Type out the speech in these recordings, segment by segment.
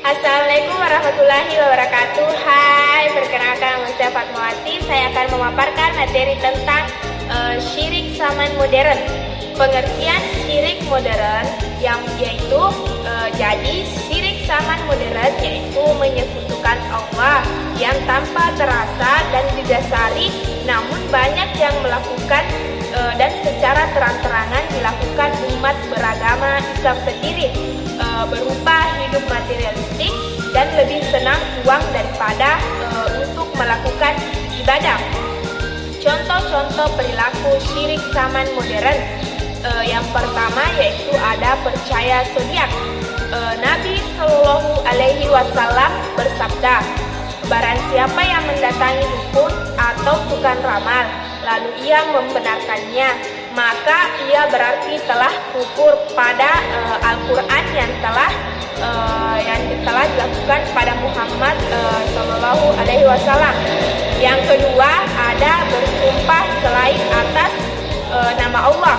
Assalamualaikum warahmatullahi wabarakatuh. Hai, perkenalkan nama saya Fatmawati. Saya akan memaparkan materi tentang syirik zaman modern. Pengertian syirik modern yaitu jadi syirik zaman modern yaitu menyekutukan Allah yang tanpa terasa dan didasari, namun banyak yang melakukan dan secara terang-terangan dilakukan umat beragama Islam sendiri, berupa hidup materialistik dan lebih senang uang daripada untuk melakukan ibadah. Contoh-contoh perilaku syirik zaman modern, yang pertama yaitu ada percaya zodiak. Nabi Shallallahu Alaihi Wasallam bersabda, barang siapa yang mendatangi dukun atau tukang ramal, lalu ia membenarkannya, maka ia berarti telah kufur pada Al-Quran yang telah dilakukan pada Muhammad Shallallahu Alaihi Wasallam. Yang kedua ada bersumpah selain atas nama Allah.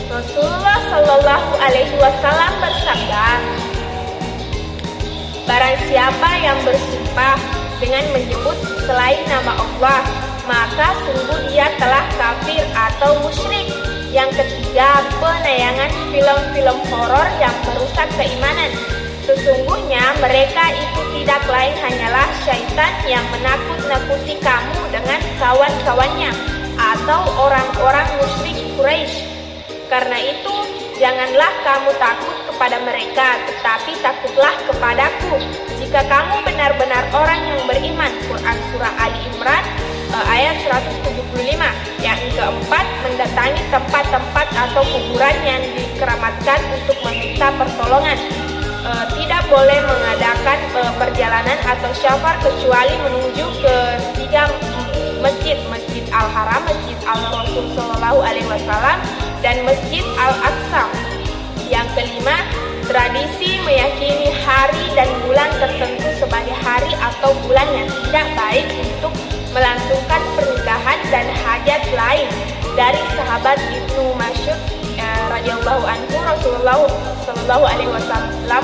Rasulullah Shallallahu Alaihi Wasallam bersabda, barang siapa yang bersumpah dengan menyebut selain nama Allah, maka sungguh dia telah kafir atau musyrik. Yang ketiga, penayangan film-film horor yang merusak keimanan. Sesungguhnya mereka itu tidak lain hanyalah syaitan yang menakut-nakuti kamu dengan kawan-kawannya atau orang-orang musyrik Quraisy. Karena itu, janganlah kamu takut kepada mereka, tetapi takutlah kepadaku. Jika kamu benar-benar orang yang beriman. Quran Surah Ali Imran ayat 175. Yang keempat, mendatangi tempat-tempat atau kuburan yang dikeramatkan untuk meminta pertolongan. Tidak boleh mengadakan perjalanan atau syafar kecuali menuju ke 3 masjid: Masjid Al-Haram, Masjid Al-Rasul Sallallahu Alaihi Wasallam, dan Masjid Al-Aqsa. Yang kelima, tradisi meyakini hari dan bulan tertentu sebagai hari atau bulan yang tidak baik untuk melangsungkan pernikahan dan hajat lain. Dari sahabat Ibnu Mas'ud radhiyallahu anhu, Rasulullah Sallallahu Alaihi Wasallam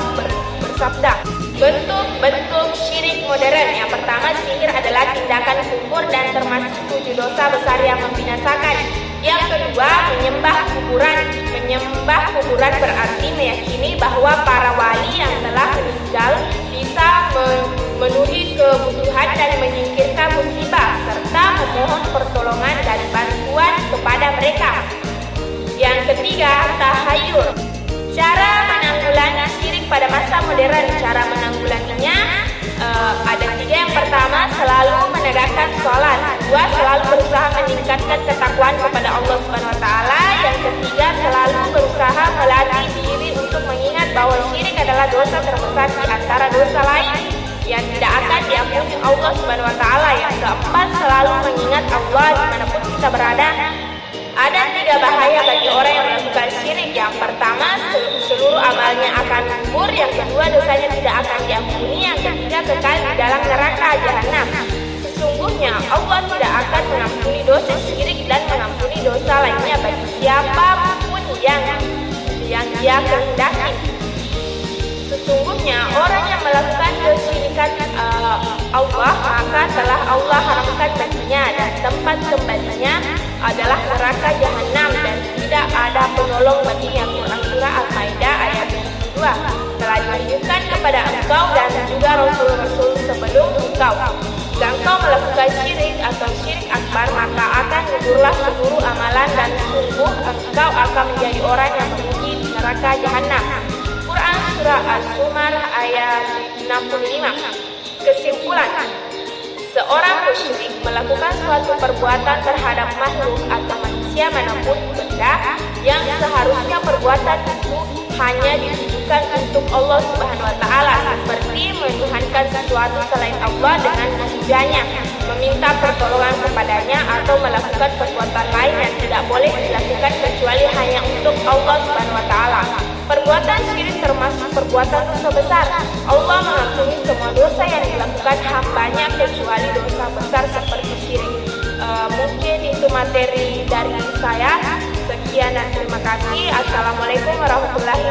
bersabda, bentuk-bentuk syirik modern. Yang pertama, sihir adalah tindakan kufur dan termasuk 7 dosa besar yang membinasakan. Yang kedua, menyembah kuburan. Menyembah kuburan berarti meyakini bahwa para wali yang telah meninggal bisa memenuhi kebutuhan dan menyingkirkan musibah, serta memohon pertolongan dan bantuan kepada mereka. Yang ketiga, tahayul. Cara menanggulangi syirik pada masa modern. Cara menanggulanginya ada 3. Yang pertama, selalu menegakkan sholat. 2, selalu berusaha meningkatkan ketakwaan kepada Allah Subhanahu Wa Taala. Yang ketiga, selalu berusaha melatih diri untuk mengingat bahwa syirik adalah dosa terbesar di antara dosa lain yang tidak akan diampuni Allah Subhanahu Wa Taala. Yang keempat, selalu mengingat Allah dimanapun kita berada. Ada 3 bahaya bagi orang yang melakukan syirik. Yang pertama, seluruh amalnya akan gugur. Yang kedua, dosanya tidak akan diampuni. Yang ketiga, kekal di dalam neraka jahanam. Sesungguhnya Allah tidak akan mengampuni dosa syirik dan mengampuni dosa lainnya bagi siapapun yang dia kehendaki. Sesungguhnya orang yang melakukan kesyirikan Allah, maka telah Allah haramkan baginya dan tempat kembalinya adalah neraka jahanam dan tidak ada penolong baginya. Quran Surah Al-Maidah ayat 22. Telah diwahyukan kepada engkau dan juga rasul-rasul sebelum engkau. Jika engkau melakukan syirik atau syirik akbar, maka akan gugurlah seluruh amalan dan sungguh engkau akan menjadi orang yang merugi di neraka jahanam. Quran Surah As-Zumar ayat 65. Kesimpulan, seorang musyrik melakukan suatu perbuatan terhadap makhluk atau manusia manapun benda yang seharusnya perbuatan itu hanya ditujukan untuk Allah Subhanahu Wa Taala, seperti menuhankan sesuatu selain Allah dengan memujanya, meminta pertolongan kepadanya, atau melakukan perbuatan lain yang tidak boleh dilakukan kecuali hanya untuk Allah Subhanahu Wa Taala. Perbuatan syirik termasuk perbuatan dosa besar. Allah mengampuni semua dosa yang dilakukan hambanya kecuali dosa besar seperti syirik. Mungkin itu materi dari saya. Sekian dan terima kasih. Assalamualaikum warahmatullahi